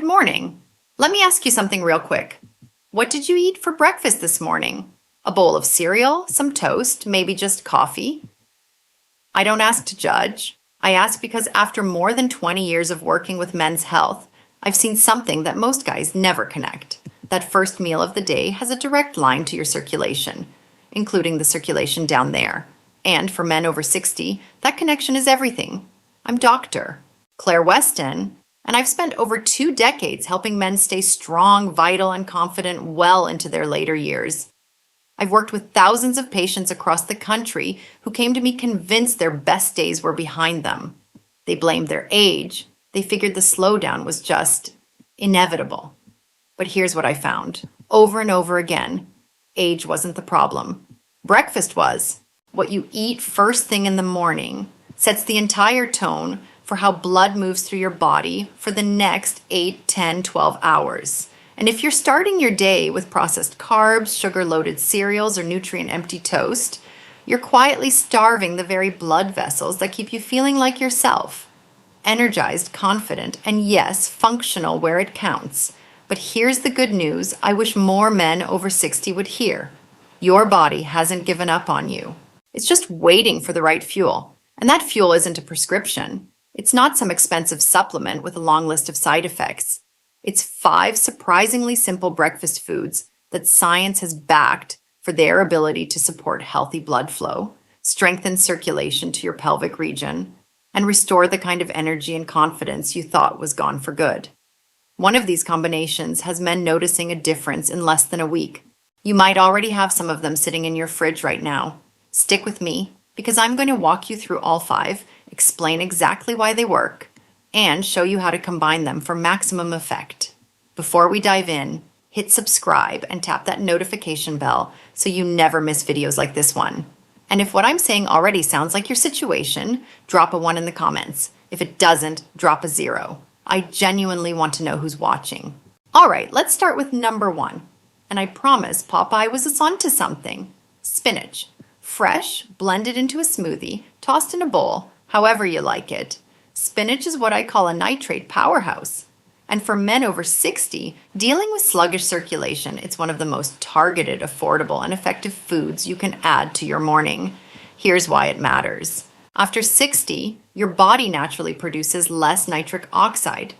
Good morning. Let me ask you something real quick. What did you eat for breakfast this morning? A bowl of cereal, some toast, maybe just coffee? I don't ask to judge. I ask because after more than 20 years of working with men's health, I've seen something that most guys never connect. That first meal of the day has a direct line to your circulation, including the circulation down there. And for men over 60, that connection is everything. I'm Dr. Claire Weston, and I've spent over 2 decades helping men stay strong, vital, and confident well into their later years. I've worked with thousands of patients across the country who came to me convinced their best days were behind them. They blamed their age. They figured the slowdown was just inevitable. But here's what I found. Over and over again, age wasn't the problem. Breakfast was. What you eat first thing in the morning sets the entire tone for how blood moves through your body for the next 8, 10, 12 hours. And if you're starting your day with processed carbs, sugar-loaded cereals, or nutrient-empty toast, you're quietly starving the very blood vessels that keep you feeling like yourself. Energized, confident, and yes, functional where it counts. But here's the good news I wish more men over 60 would hear. Your body hasn't given up on you. It's just waiting for the right fuel. And that fuel isn't a prescription. It's not some expensive supplement with a long list of side effects. It's 5 surprisingly simple breakfast foods that science has backed for their ability to support healthy blood flow, strengthen circulation to your pelvic region, and restore the kind of energy and confidence you thought was gone for good. One of these combinations has men noticing a difference in less than a week. You might already have some of them sitting in your fridge right now. Stick with me, because I'm going to walk you through all 5, explain exactly why they work, and show you how to combine them for maximum effect. Before we dive in, hit subscribe and tap that notification bell so you never miss videos like this one. And if what I'm saying already sounds like your situation, drop a 1 in the comments. If it doesn't, drop a 0. I genuinely want to know who's watching. All right, let's start with number 1. And I promise Popeye was onto something. Spinach. Fresh, blended into a smoothie, tossed in a bowl, however you like it. Spinach is what I call a nitrate powerhouse. And for men over 60, dealing with sluggish circulation, it's one of the most targeted, affordable, and effective foods you can add to your morning. Here's why it matters. After 60, your body naturally produces less nitric oxide,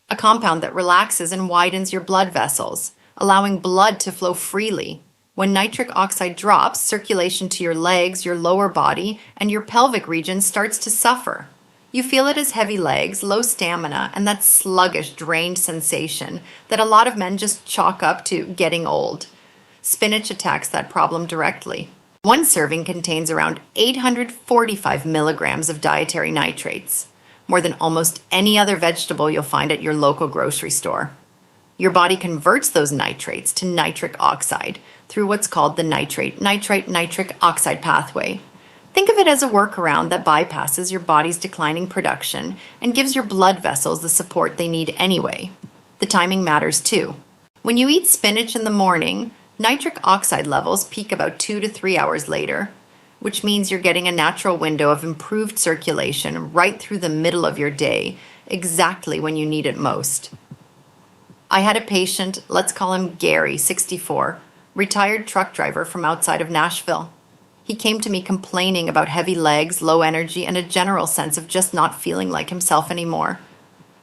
a compound that relaxes and widens your blood vessels, allowing blood to flow freely. When nitric oxide drops, circulation to your legs, your lower body, and your pelvic region starts to suffer. You feel it as heavy legs, low stamina, and that sluggish, drained sensation that a lot of men just chalk up to getting old. Spinach attacks that problem directly. One serving contains around 845 milligrams of dietary nitrates, more than almost any other vegetable you'll find at your local grocery store. Your body converts those nitrates to nitric oxide through what's called the nitrite-nitric oxide pathway. Think of it as a workaround that bypasses your body's declining production and gives your blood vessels the support they need anyway. The timing matters too. When you eat spinach in the morning, nitric oxide levels peak about 2 to 3 hours later, which means you're getting a natural window of improved circulation right through the middle of your day, exactly when you need it most. I had a patient, let's call him Gary, 64, retired truck driver from outside of Nashville. He came to me complaining about heavy legs, low energy, and a general sense of just not feeling like himself anymore.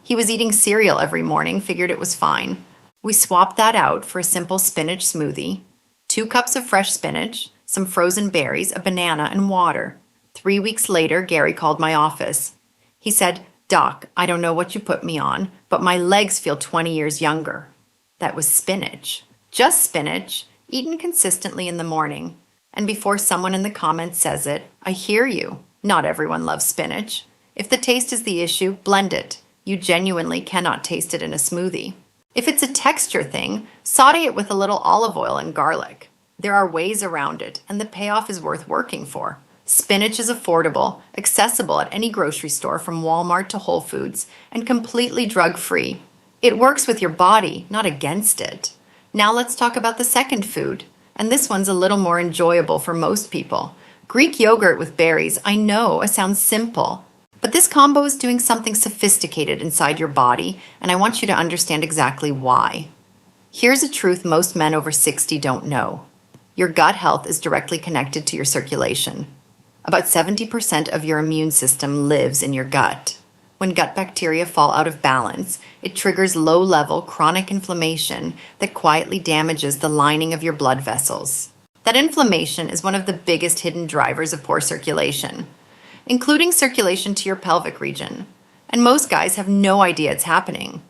He was eating cereal every morning, figured it was fine. We swapped that out for a simple spinach smoothie, 2 cups of fresh spinach, some frozen berries, a banana, and water. 3 weeks later, Gary called my office. He said, "Doc, I don't know what you put me on, but my legs feel 20 years younger." That was spinach. Just spinach, eaten consistently in the morning. And before someone in the comments says it, I hear you. Not everyone loves spinach. If the taste is the issue, blend it. You genuinely cannot taste it in a smoothie. If it's a texture thing, saute it with a little olive oil and garlic. There are ways around it, and the payoff is worth working for. Spinach is affordable, accessible at any grocery store from Walmart to Whole Foods, and completely drug-free. It works with your body, not against it. Now let's talk about the second food. And this one's a little more enjoyable for most people. Greek yogurt with berries, I know it sounds simple, But this combo is doing something sophisticated inside your body, and I want you to understand exactly why. Here's a truth most men over 60 don't know. Your gut health is directly connected to your circulation. About 70% of your immune system lives in your gut. When gut bacteria fall out of balance, it triggers low-level chronic inflammation that quietly damages the lining of your blood vessels. That inflammation is one of the biggest hidden drivers of poor circulation, including circulation to your pelvic region. And most guys have no idea it's happening.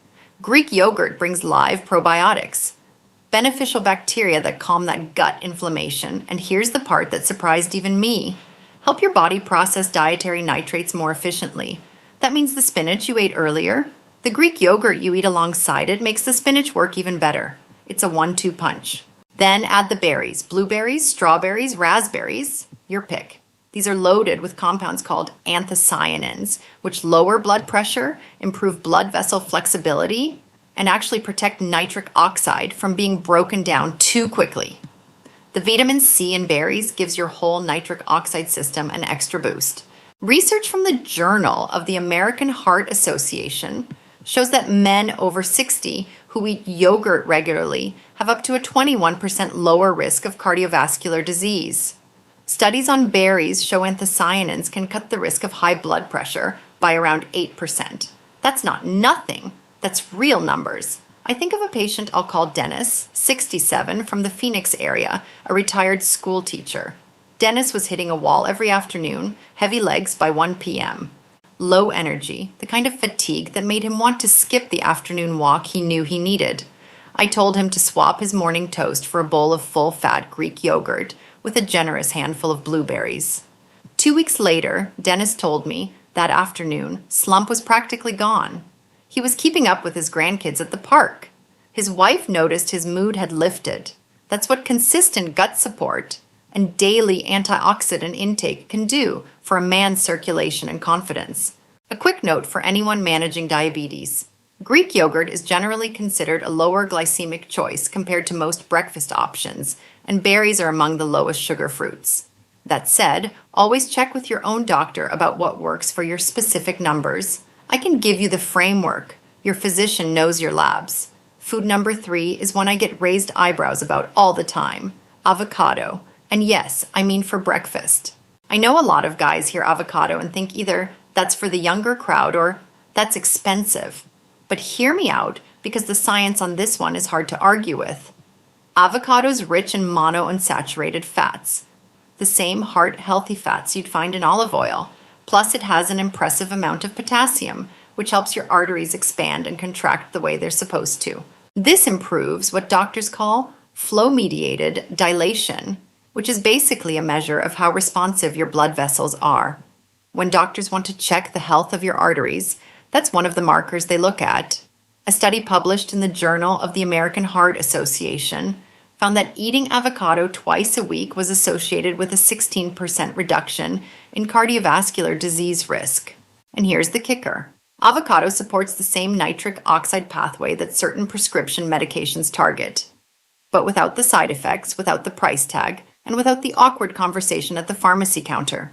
Greek yogurt brings live probiotics, beneficial bacteria that calm that gut inflammation. And here's the part that surprised even me. Help your body process dietary nitrates more efficiently. That means the spinach you ate earlier, the Greek yogurt you eat alongside it makes the spinach work even better. It's a 1-2 punch. Then add the berries, blueberries, strawberries, raspberries, your pick. These are loaded with compounds called anthocyanins, which lower blood pressure, improve blood vessel flexibility, and actually protect nitric oxide from being broken down too quickly. The vitamin C in berries gives your whole nitric oxide system an extra boost. Research from the Journal of the American Heart Association shows that men over 60 who eat yogurt regularly have up to a 21% lower risk of cardiovascular disease. Studies on berries show anthocyanins can cut the risk of high blood pressure by around 8%. That's not nothing. That's real numbers. I think of a patient I'll call Dennis, 67, from the Phoenix area, a retired school teacher. Dennis was hitting a wall every afternoon, heavy legs by 1 p.m. Low energy, the kind of fatigue that made him want to skip the afternoon walk he knew he needed. I told him to swap his morning toast for a bowl of full-fat Greek yogurt with a generous handful of blueberries. 2 weeks later, Dennis told me, that afternoon, slump was practically gone. He was keeping up with his grandkids at the park. His wife noticed his mood had lifted. That's what consistent gut support and daily antioxidant intake can do for a man's circulation and confidence. A quick note for anyone managing diabetes. Greek yogurt is generally considered a lower glycemic choice compared to most breakfast options, and berries are among the lowest sugar fruits. That said, always check with your own doctor about what works for your specific numbers. I can give you the framework. Your physician knows your labs. Food number 3 is one I get raised eyebrows about all the time. Avocado. And yes, I mean for breakfast. I know a lot of guys hear avocado and think either that's for the younger crowd or that's expensive. But hear me out, because the science on this one is hard to argue with. Avocado's rich in monounsaturated fats, the same heart-healthy fats you'd find in olive oil. Plus, it has an impressive amount of potassium, which helps your arteries expand and contract the way they're supposed to. This improves what doctors call flow-mediated dilation, which is basically a measure of how responsive your blood vessels are. When doctors want to check the health of your arteries, that's one of the markers they look at. A study published in the Journal of the American Heart Association found that eating avocado twice a week was associated with a 16% reduction in cardiovascular disease risk. And here's the kicker. Avocado supports the same nitric oxide pathway that certain prescription medications target, but without the side effects, without the price tag, and without the awkward conversation at the pharmacy counter.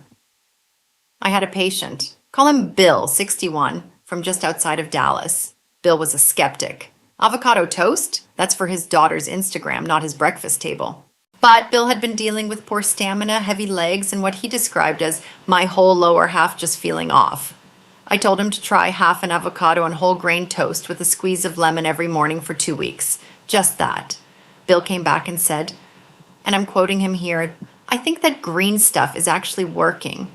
I had a patient, call him Bill, 61, from just outside of Dallas. Bill was a skeptic. Avocado toast? That's for his daughter's Instagram, not his breakfast table. But Bill had been dealing with poor stamina, heavy legs, and what he described as my whole lower half just feeling off. I told him to try half an avocado on whole grain toast with a squeeze of lemon every morning for 2 weeks. Just that. Bill came back and said, and I'm quoting him here, I think that green stuff is actually working.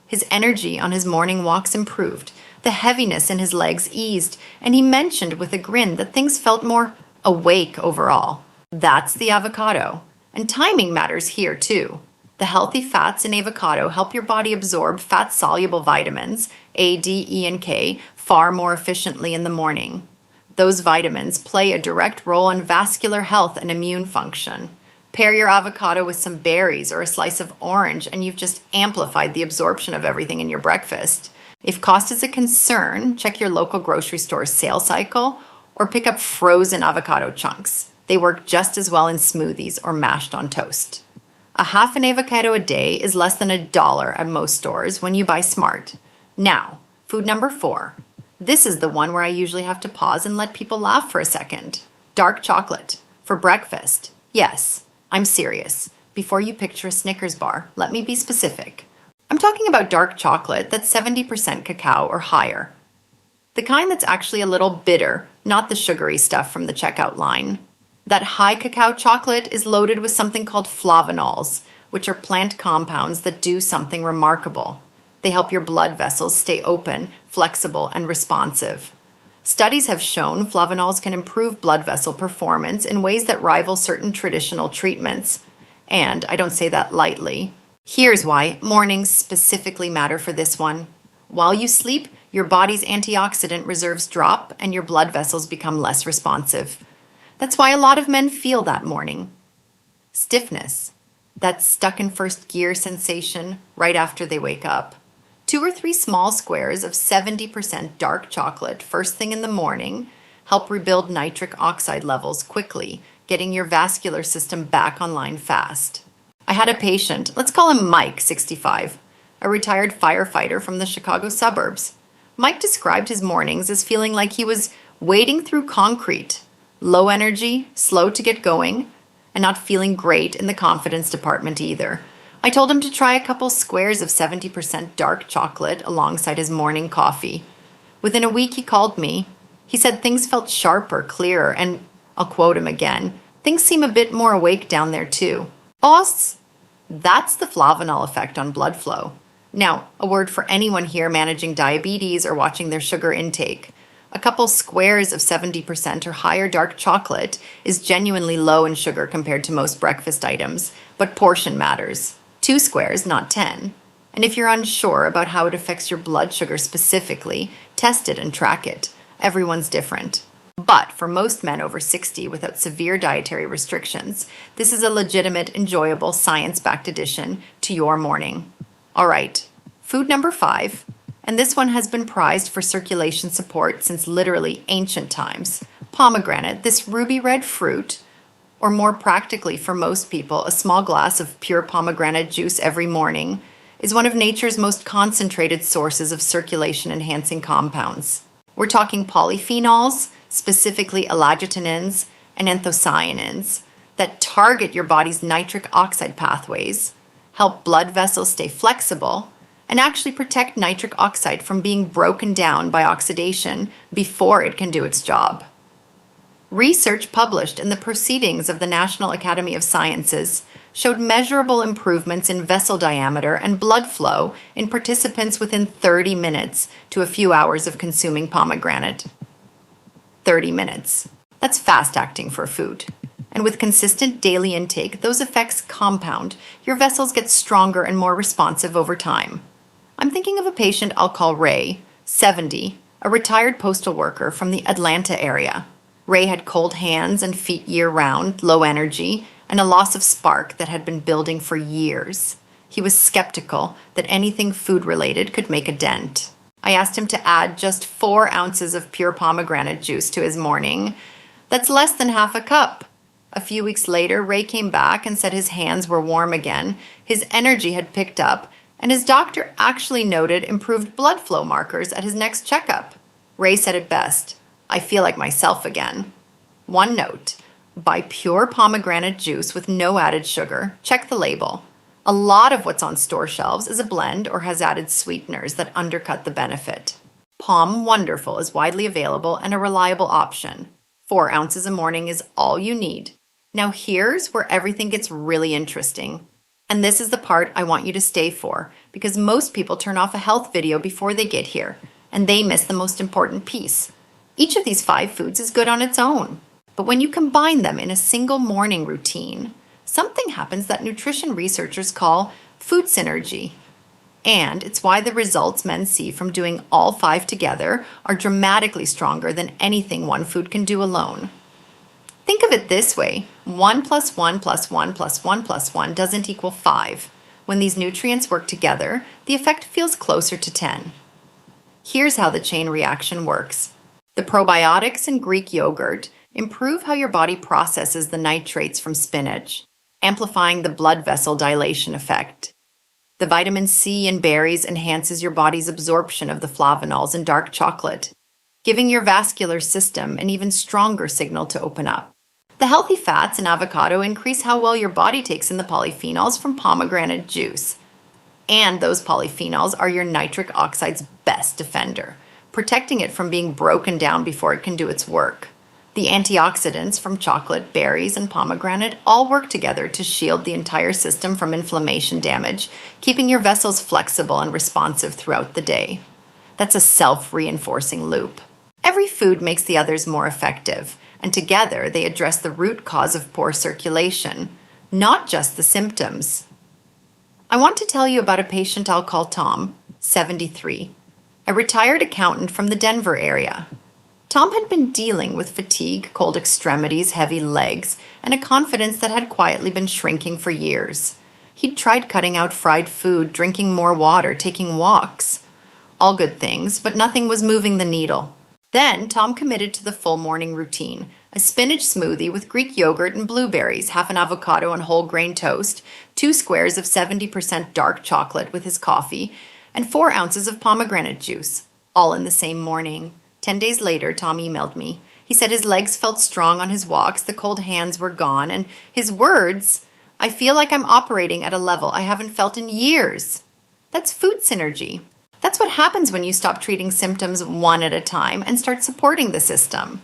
His energy on his morning walks improved. The heaviness in his legs eased, and he mentioned with a grin that things felt more awake overall. That's the avocado. And timing matters here too. The healthy fats in avocado help your body absorb fat-soluble vitamins, A, D, E, and K, far more efficiently in the morning. Those vitamins play a direct role in vascular health and immune function. Pair your avocado with some berries or a slice of orange, and you've just amplified the absorption of everything in your breakfast. If cost is a concern, check your local grocery store's sale cycle or pick up frozen avocado chunks. They work just as well in smoothies or mashed on toast. A half an avocado a day is less than $1 at most stores when you buy smart. Now, Food number 4. This is the one where I usually have to pause and let people laugh for a second. Dark chocolate. For breakfast. Yes, I'm serious. Before you picture a Snickers bar, let me be specific. I'm talking about dark chocolate that's 70% cacao or higher. The kind that's actually a little bitter, not the sugary stuff from the checkout line. That high cacao chocolate is loaded with something called flavonols, which are plant compounds that do something remarkable. They help your blood vessels stay open, flexible, and responsive. Studies have shown flavonols can improve blood vessel performance in ways that rival certain traditional treatments. And I don't say that lightly. Here's why mornings specifically matter for this one. While you sleep, your body's antioxidant reserves drop and your blood vessels become less responsive. That's why a lot of men feel that morning. Stiffness, that stuck in first gear sensation right after they wake up. 2 or 3 small squares of 70% dark chocolate first thing in the morning help rebuild nitric oxide levels quickly, getting your vascular system back online fast. I had a patient, let's call him Mike, 65, a retired firefighter from the Chicago suburbs. Mike described his mornings as feeling like he was wading through concrete, low energy, slow to get going, and not feeling great in the confidence department either. I told him to try a couple squares of 70% dark chocolate alongside his morning coffee. Within a week, he called me. He said things felt sharper, clearer, and I'll quote him again, things seem a bit more awake down there too. Boss, that's the flavonol effect on blood flow. Now, a word for anyone here managing diabetes or watching their sugar intake. A couple squares of 70% or higher dark chocolate is genuinely low in sugar compared to most breakfast items, but portion matters. 2 squares, not 10. And if you're unsure about how it affects your blood sugar specifically, test it and track it. Everyone's different. But for most men over 60 without severe dietary restrictions, this is a legitimate, enjoyable, science-backed addition to your morning. All right, food number 5, and this one has been prized for circulation support since literally ancient times. Pomegranate, this ruby red fruit, or more practically for most people, a small glass of pure pomegranate juice every morning, is one of nature's most concentrated sources of circulation-enhancing compounds. We're talking polyphenols, specifically elagitanins and anthocyanins, that target your body's nitric oxide pathways, help blood vessels stay flexible, and actually protect nitric oxide from being broken down by oxidation before it can do its job. Research published in the Proceedings of the National Academy of Sciences showed measurable improvements in vessel diameter and blood flow in participants within 30 minutes to a few hours of consuming pomegranate. 30 minutes. That's fast acting for food. And with consistent daily intake, those effects compound. Your vessels get stronger and more responsive over time. I'm thinking of a patient I'll call Ray, 70, a retired postal worker from the Atlanta area. Ray had cold hands and feet year-round, low energy, and a loss of spark that had been building for years. He was skeptical that anything food-related could make a dent. I asked him to add just 4 ounces of pure pomegranate juice to his morning. That's less than half a cup. A few weeks later, Ray came back and said his hands were warm again, his energy had picked up, and his doctor actually noted improved blood flow markers at his next checkup. Ray said it best, "I feel like myself again." One note, buy pure pomegranate juice with no added sugar. Check the label. A lot of what's on store shelves is a blend or has added sweeteners that undercut the benefit. Pom Wonderful is widely available and a reliable option. 4 ounces a morning is all you need. Now here's where everything gets really interesting. And this is the part I want you to stay for, because most people turn off a health video before they get here, and they miss the most important piece. Each of these 5 foods is good on its own, but when you combine them in a single morning routine, something happens that nutrition researchers call food synergy. And it's why the results men see from doing all 5 together are dramatically stronger than anything one food can do alone. Think of it this way, 1 plus 1 plus 1 plus 1 plus 1 doesn't equal 5. When these nutrients work together, the effect feels closer to 10. Here's how the chain reaction works. The probiotics in Greek yogurt improve how your body processes the nitrates from spinach, amplifying the blood vessel dilation effect. The vitamin C in berries enhances your body's absorption of the flavonols in dark chocolate, giving your vascular system an even stronger signal to open up. The healthy fats in avocado increase how well your body takes in the polyphenols from pomegranate juice. And those polyphenols are your nitric oxide's best defender, protecting it from being broken down before it can do its work. The antioxidants from chocolate, berries, and pomegranate all work together to shield the entire system from inflammation damage, keeping your vessels flexible and responsive throughout the day. That's a self-reinforcing loop. Every food makes the others more effective, and together they address the root cause of poor circulation, not just the symptoms. I want to tell you about a patient I'll call Tom, 73, a retired accountant from the Denver area. Tom had been dealing with fatigue, cold extremities, heavy legs, and a confidence that had quietly been shrinking for years. He'd tried cutting out fried food, drinking more water, taking walks. All good things, but nothing was moving the needle. Then Tom committed to the full morning routine: a spinach smoothie with Greek yogurt and blueberries, half an avocado and whole grain toast, 2 squares of 70% dark chocolate with his coffee, and 4 ounces of pomegranate juice, all in the same morning. 10 days later, Tom emailed me. He said his legs felt strong on his walks, the cold hands were gone, and his words, "I feel like I'm operating at a level I haven't felt in years." That's food synergy. That's what happens when you stop treating symptoms one at a time and start supporting the system.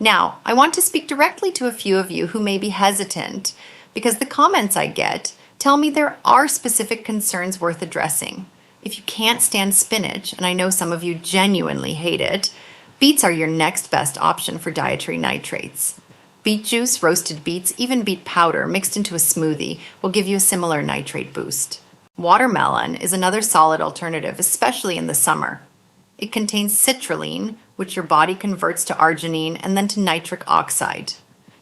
Now, I want to speak directly to a few of you who may be hesitant, because the comments I get tell me there are specific concerns worth addressing. If you can't stand spinach, and I know some of you genuinely hate it, beets are your next best option for dietary nitrates. Beet juice, roasted beets, even beet powder mixed into a smoothie will give you a similar nitrate boost. Watermelon is another solid alternative, especially in the summer. It contains citrulline, which your body converts to arginine and then to nitric oxide.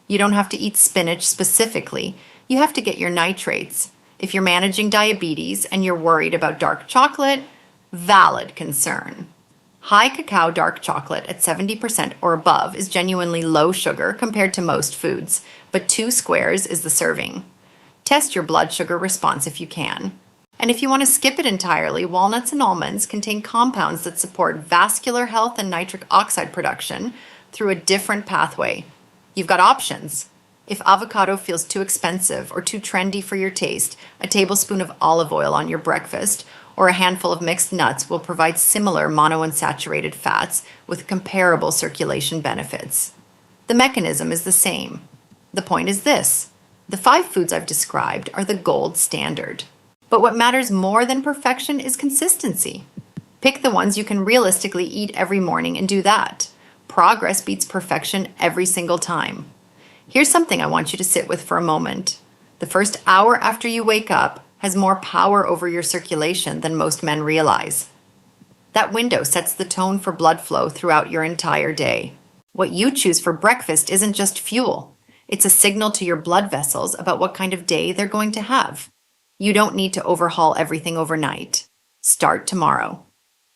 You don't have to eat spinach specifically, you have to get your nitrates. If you're managing diabetes and you're worried about dark chocolate, valid concern. High cacao dark chocolate at 70% or above is genuinely low sugar compared to most foods, but 2 squares is the serving. Test your blood sugar response if you can. And if you want to skip it entirely, walnuts and almonds contain compounds that support vascular health and nitric oxide production through a different pathway. You've got options. If avocado feels too expensive or too trendy for your taste, a tablespoon of olive oil on your breakfast or a handful of mixed nuts will provide similar monounsaturated fats with comparable circulation benefits. The mechanism is the same. The point is this: the 5 foods I've described are the gold standard. But what matters more than perfection is consistency. Pick the ones you can realistically eat every morning and do that. Progress beats perfection every single time. Here's something I want you to sit with for a moment. The first hour after you wake up has more power over your circulation than most men realize. That window sets the tone for blood flow throughout your entire day. What you choose for breakfast isn't just fuel. It's a signal to your blood vessels about what kind of day they're going to have. You don't need to overhaul everything overnight. Start tomorrow.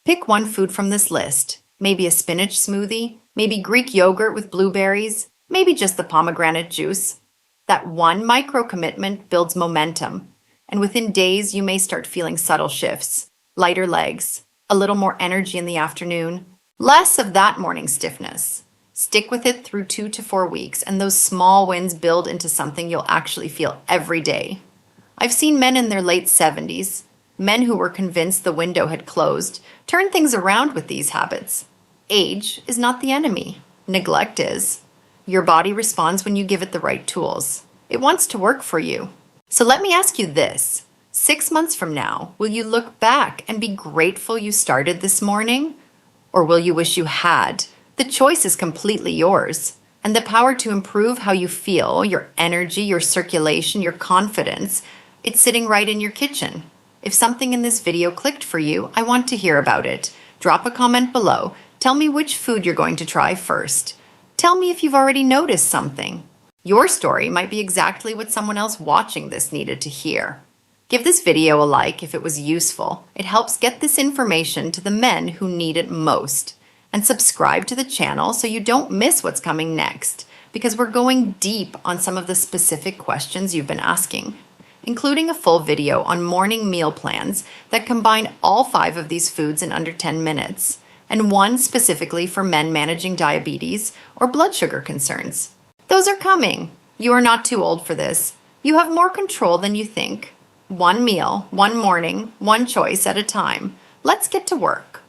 Pick one food from this list. Maybe a spinach smoothie, maybe Greek yogurt with blueberries, maybe just the pomegranate juice. That one micro commitment builds momentum, and within days you may start feeling subtle shifts, lighter legs, a little more energy in the afternoon, less of that morning stiffness. Stick with it through 2 to 4 weeks, and those small wins build into something you'll actually feel every day. I've seen men in their late 70s, men who were convinced the window had closed, turn things around with these habits. Age is not the enemy. Neglect is. Your body responds when you give it the right tools. It wants to work for you. So let me ask you this. 6 months from now, will you look back and be grateful you started this morning? Or will you wish you had? The choice is completely yours. And the power to improve how you feel, your energy, your circulation, your confidence, it's sitting right in your kitchen. If something in this video clicked for you, I want to hear about it. Drop a comment below. Tell me which food you're going to try first. Tell me if you've already noticed something. Your story might be exactly what someone else watching this needed to hear. Give this video a like if it was useful. It helps get this information to the men who need it most. And subscribe to the channel so you don't miss what's coming next, because we're going deep on some of the specific questions you've been asking. including a full video on morning meal plans that combine all 5 of these foods in under 10 minutes, and one specifically for men managing diabetes or blood sugar concerns. Those are coming. You are not too old for this. You have more control than you think. One meal, one morning, one choice at a time. Let's get to work.